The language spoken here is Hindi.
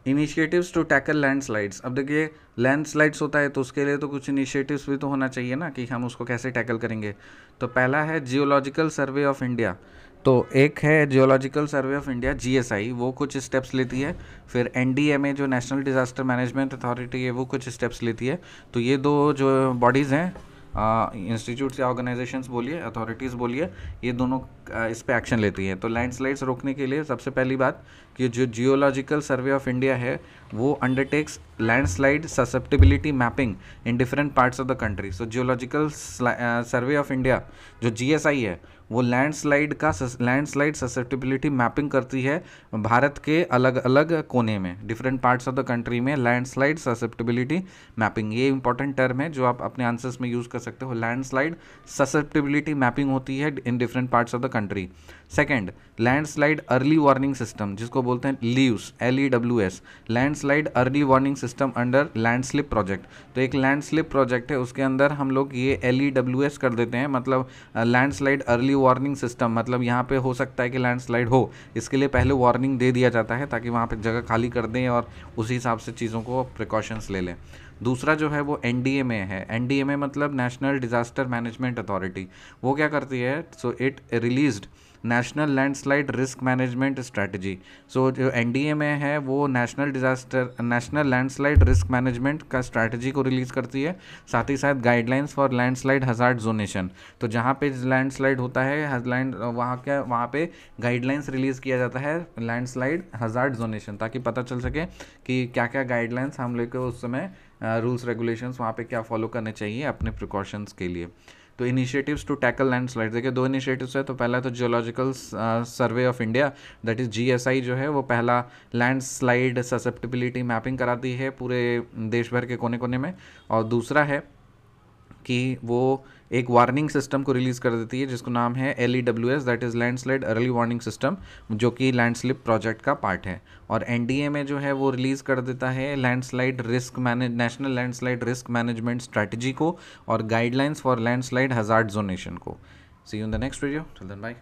Initiatives to tackle landslides. अब देखिए लैंडस्लाइड्स होता है तो उसके लिए तो कुछ इनिशिएटिव्स भी तो होना चाहिए ना कि हम उसको कैसे टैकल करेंगे। तो पहला है जियोलॉजिकल सर्वे ऑफ इंडिया। तो एक है geological survey of India GSI, वो कुछ स्टेप्स लेती है। फिर एनडीएमए जो नेशनल डिज़ास्टर मैनेजमेंट अथॉरिटी है वो कुछ स्टेप्स लेती है। तो ये दो जो बॉडीज़ हैं, इंस्टीट्यूट्स या ऑर्गेनाइजेशंस बोलिए, अथॉरिटीज़ बोलिए, ये दोनों इस पे एक्शन लेती है। तो लैंडस्लाइड्स रोकने के लिए सबसे पहली बात कि जो जियोलॉजिकल सर्वे ऑफ इंडिया है वो undertakes landslide susceptibility mapping in different parts of the country. So geological survey of India जो जीएसआई है वो लैंडस्लाइड ससेप्टिबिलिटी मैपिंग करती है भारत के अलग अलग कोने में, different parts of the country में लैंडस्लाइड ससेप्टिबिलिटी मैपिंग। ये इंपॉर्टेंट टर्म है जो आप अपने आंसर्स में यूज़ कर सकते हो। लैंडस्लाइड ससेप्टिबिलिटी मैपिंग होती है in different parts of the country. Second, landslide early warning system जिसको बोलते हैं लीव्स, LEWS, landslide early warning system under landslip project. तो एक लैंडस्लिप प्रोजेक्ट है, उसके अंदर हम लोग ये LEWS कर देते हैं, मतलब लैंडस्लाइड अर्ली वार्निंग सिस्टम। मतलब यहाँ पे हो सकता है कि लैंडस्लाइड हो, इसके लिए पहले वार्निंग दे दिया जाता है ताकि वहाँ पे जगह खाली कर दें और उसी हिसाब से चीज़ों को प्रिकॉशंस ले लें। दूसरा जो है वो एनडीएमए है। एनडीएमए मतलब नेशनल डिज़ास्टर मैनेजमेंट अथॉरिटी। वो क्या करती है, so it released national landslide risk management strategy. So जो एनडीएमए है वो नेशनल लैंडस्लाइड रिस्क मैनेजमेंट का स्ट्रैटेजी को रिलीज़ करती है, साथ ही साथ guidelines for landslide hazard zonation. तो जहाँ पे लैंडस्लाइड होता है वहाँ पे गाइडलाइंस रिलीज़ किया जाता है लैंडस्लाइड हज़ार्ड जोनेशन, ताकि पता चल सके कि क्या क्या गाइडलाइंस हम लेकर उस समय रूल्स रेगुलेशंस वहाँ पे क्या फॉलो करने चाहिए अपने प्रिकॉशंस के लिए। तो इनिशिएटिव्स टू टैकल लैंडस्लाइड, देखिए दो इनिशिएटिव्स है। तो पहला तो geological survey of India, that is GSI जो है वो पहला लैंडस्लाइड ससेप्टिबिलिटी मैपिंग कराती है पूरे देश भर के कोने कोने में। और दूसरा है कि वो एक वार्निंग सिस्टम को रिलीज़ कर देती है जिसको नाम है LEWS, that is landslide early warning system, जो कि लैंडस्लिप प्रोजेक्ट का पार्ट है। और एनडीए में जो है वो रिलीज़ कर देता है national landslide risk management strategy को और guidelines for landslide hazard zonation को। See you in the next video, till then bye.